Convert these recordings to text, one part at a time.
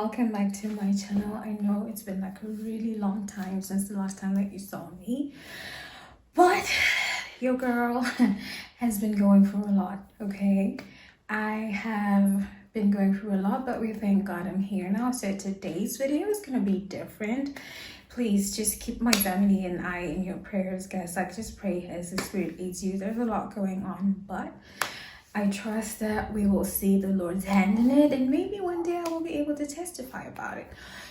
welcome back to my channel. I know it's been like a really long time since the last time that you saw me, but your girl has been going through a lot. Okay, I have been going through a lot, but we thank God I'm here now. So today's video is gonna be different. Please just keep my family and I in your prayers, guys. Like, just pray as the Spirit leads you. There's a lot going on, but I trust that we will see the Lord's hand in it, and maybe one day I will be able to testify about it.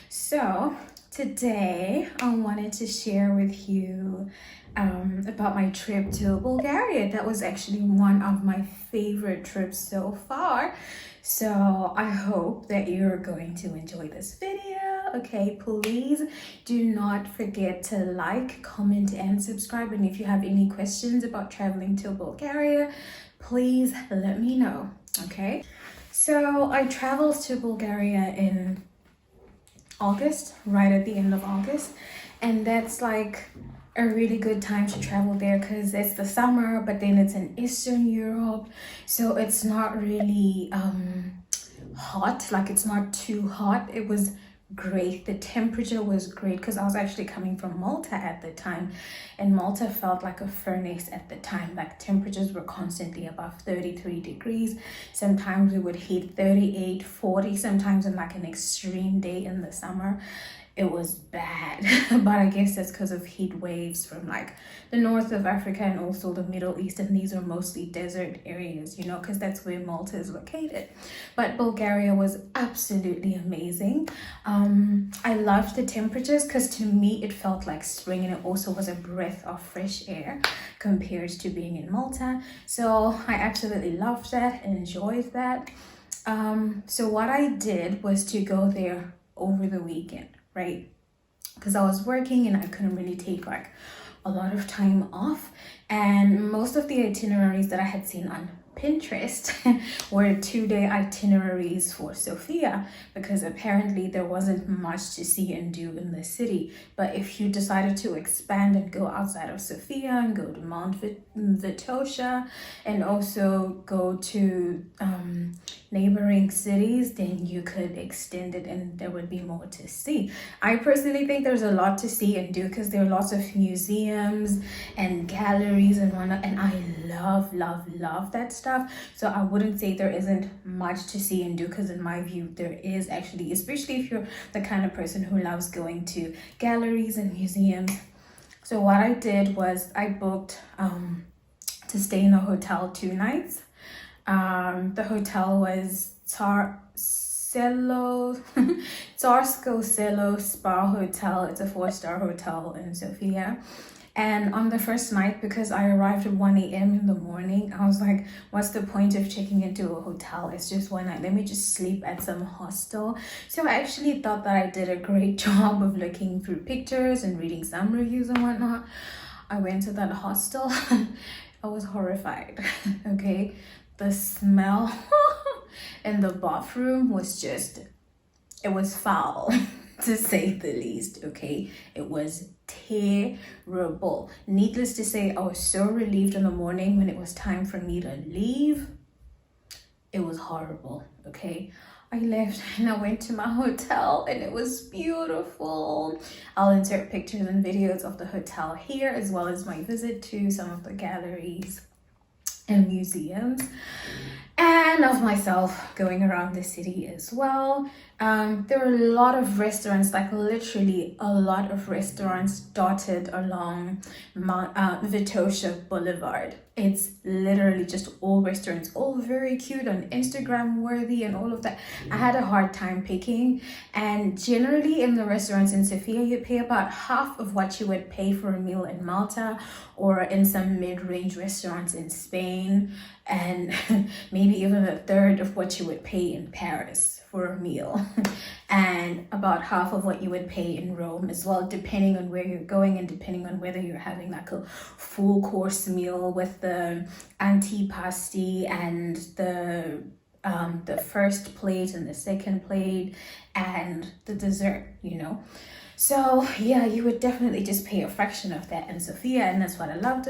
So today I wanted to share with you about my trip to Bulgaria. That was actually one of my favorite trips so far. So I hope that you're going to enjoy this video. Okay, please do not forget to like, comment, and subscribe. And if you have any questions about traveling to Bulgaria, please let me know. Okay, so I traveled to Bulgaria in August, right at the end of August, and that's like a really good time to travel there because it's the summer, but then it's in Eastern Europe, so it's not really hot. Like, it's not too hot. It was great. The temperature was great because I was actually coming from Malta at the time, and Malta felt like a furnace at the time. Like, temperatures were constantly above 33 degrees. Sometimes we would hit 38, 40, sometimes in like an extreme day in the summer. It was bad. But I guess that's because of heat waves from like the north of Africa and also the Middle East, and these are mostly desert areas, you know, because that's where Malta is located. But Bulgaria was absolutely amazing. I loved the temperatures because to me it felt like spring, and it also was a breath of fresh air compared to being in Malta. So I absolutely loved that and enjoyed that. So what I did was to go there over the weekend, right? Because I was working and I couldn't really take like a lot of time off, and most of the itineraries that I had seen on Pinterest were 2-day itineraries for Sofia, because apparently there wasn't much to see and do in the city. But if you decided to expand and go outside of Sofia and go to Mount Vitosha and also go to neighboring cities, then you could extend it and there would be more to see. I personally think there's a lot to see and do because there are lots of museums and galleries and whatnot, and I love that stuff. So I wouldn't say there isn't much to see and do, because in my view there is actually, especially if you're the kind of person who loves going to galleries and museums. So what I did was I booked to stay in a hotel 2 nights. The hotel was Tsarsko Selo Spa Hotel. It's a 4-star hotel in Sofia. And on the first night, because I arrived at 1 a.m. in the morning, I was like, what's the point of checking into a hotel? It's just one night. Let me just sleep at some hostel. So I actually thought that I did a great job of looking through pictures and reading some reviews and whatnot. I went to that hostel. I was horrified. Okay, the smell in the bathroom was just, it was foul to say the least. Okay, it was terrible. Needless to say, I was so relieved in the morning when it was time for me to leave. It was horrible. Okay, I left and I went to my hotel and it was beautiful. I'll insert pictures and videos of the hotel here, as well as my visit to some of the galleries and museums, and of myself going around the city as well. There were a lot of restaurants, like literally a lot of restaurants dotted along Vitosha Boulevard. It's literally just all restaurants, all very cute and Instagram worthy and all of that. I had a hard time picking, and generally in the restaurants in Sofia you pay about half of what you would pay for a meal in Malta or in some mid-range restaurants in Spain, and maybe even a third of what you would pay in Paris for a meal, and about half of what you would pay in Rome as well, depending on where you're going and depending on whether you're having like a full course meal with the antipasti and the first plate and the second plate and the dessert, you know. So yeah, you would definitely just pay a fraction of that in Sofia, and that's what I loved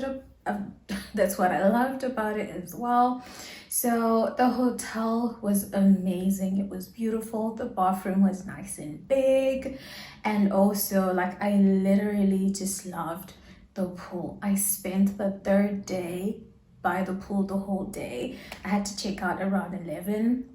that's what I loved about it as well. So the hotel was amazing. It was beautiful. The bathroom was nice and big. And also, like, I literally just loved the pool. I spent the third day by the pool the whole day. I had to check out around 11.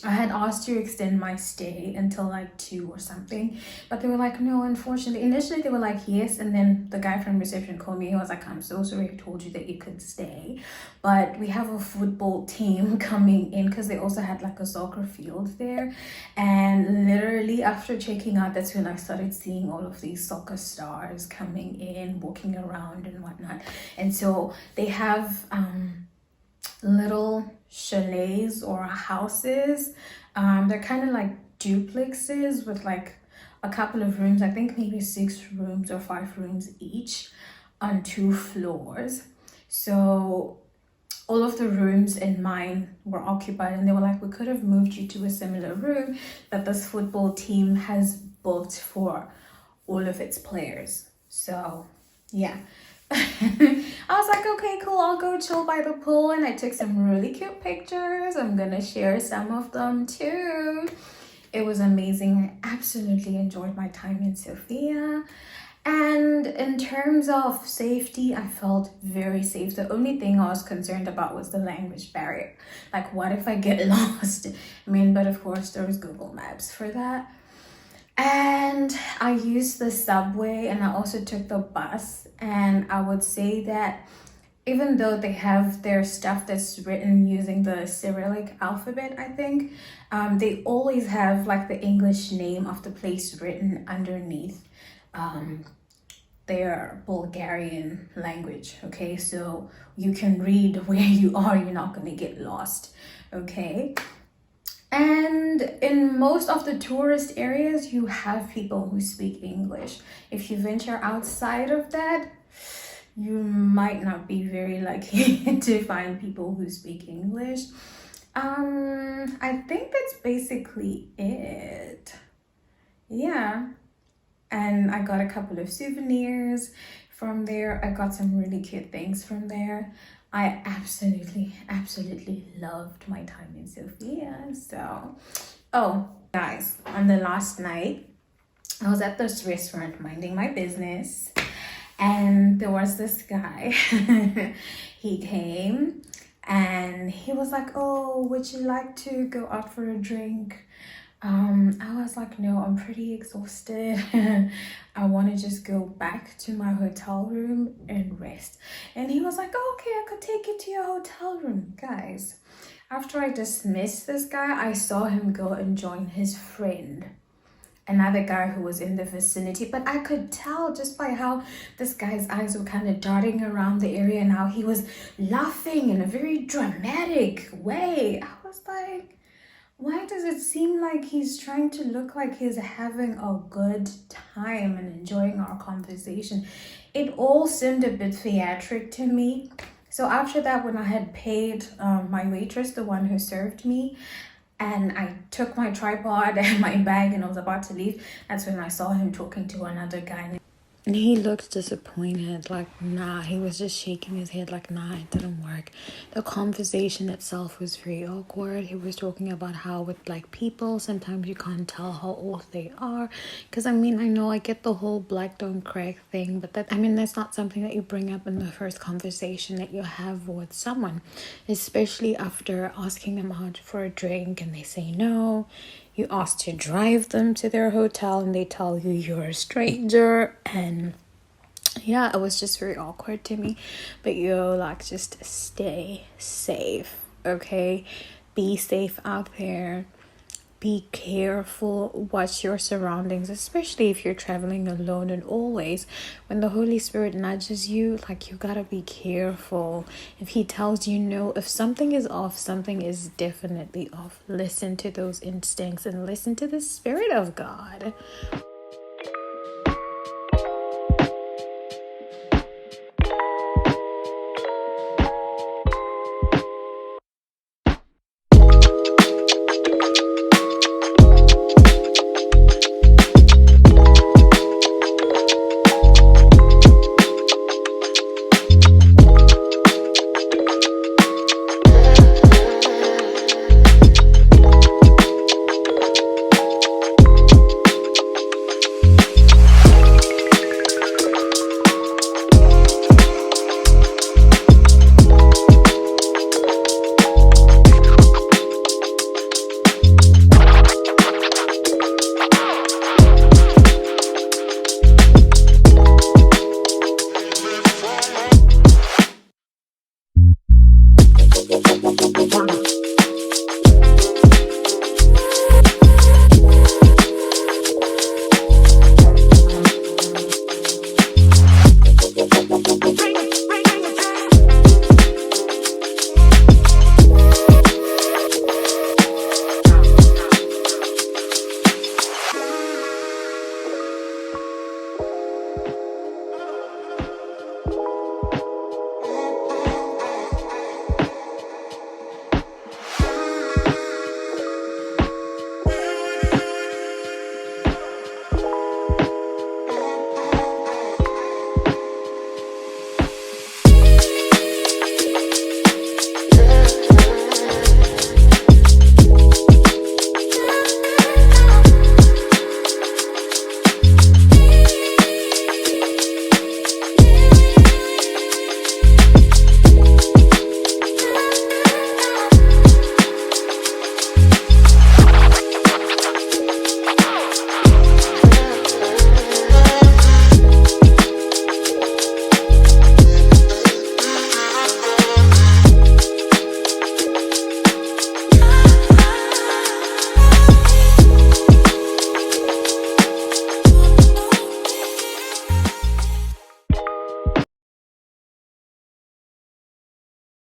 I had asked to extend my stay until like 2 or something, but they were like, no, unfortunately. Initially, they were like, yes, and then the guy from reception called me. He was like, I'm so sorry, I told you that you could stay, but we have a football team coming in because they also had like a soccer field there. And literally, after checking out, that's when I started seeing all of these soccer stars coming in, walking around and whatnot. And so they have little chalets or houses. They're kind of like duplexes with like a couple of rooms. I think maybe 6 rooms or 5 rooms each on 2 floors. So all of the rooms in mine were occupied, and they were like, we could have moved you to a similar room that this football team has booked for all of its players. So yeah. I was like, okay, cool, I'll go chill by the pool, and I took some really cute pictures. I'm gonna share some of them too. It was amazing. I absolutely enjoyed my time in Sofia. And in terms of safety, I felt very safe. The only thing I was concerned about was the language barrier. Like, what if I get lost? I mean, but of course there was Google Maps for that. And I used the subway, and I also took the bus. And I would say that even though they have their stuff that's written using the Cyrillic alphabet, I think, they always have like the English name of the place written underneath their Bulgarian language. Okay, so you can read where you are, you're not going to get lost. Okay. And in most of the tourist areas, you have people who speak English. If you venture outside of that, you might not be very lucky to find people who speak English. I think that's basically it. Yeah. And I got a couple of souvenirs from there. I got some really cute things from there. I absolutely loved my time in Sofia. So, oh, guys, on the last night, I was at this restaurant minding my business, and there was this guy. He came and he was like, oh, would you like to go out for a drink? I was like, no, I'm pretty exhausted. I want to just go back to my hotel room and rest. And he was like, oh, okay, I could take you to your hotel room. Guys, after I dismissed this guy, I saw him go and join his friend, another guy who was in the vicinity. But I could tell just by how this guy's eyes were kind of darting around the area and how he was laughing in a very dramatic way. I was like, why does it seem like he's trying to look like he's having a good time and enjoying our conversation? It all seemed a bit theatric to me. So after that, when I had paid my waitress, the one who served me, and I took my tripod and my bag and I was about to leave, that's when I saw him talking to another guy. And he looked disappointed, like, nah, he was just shaking his head like, nah, it didn't work. The conversation itself was very awkward. He was talking about how with like people, sometimes you can't tell how old they are. Because I mean, I know I get the whole black don't crack thing, but that, I mean, that's not something that you bring up in the first conversation that you have with someone, especially after asking them out for a drink and they say no. You ask to drive them to their hotel and they tell you you're a stranger. And yeah, it was just very awkward to me. But like, just stay safe, okay? Be safe out there. Be careful, watch your surroundings, especially if you're traveling alone. And always when the Holy Spirit nudges you, like, you gotta be careful. If he tells you no, if something is off, something is definitely off. Listen to those instincts and listen to the Spirit of God.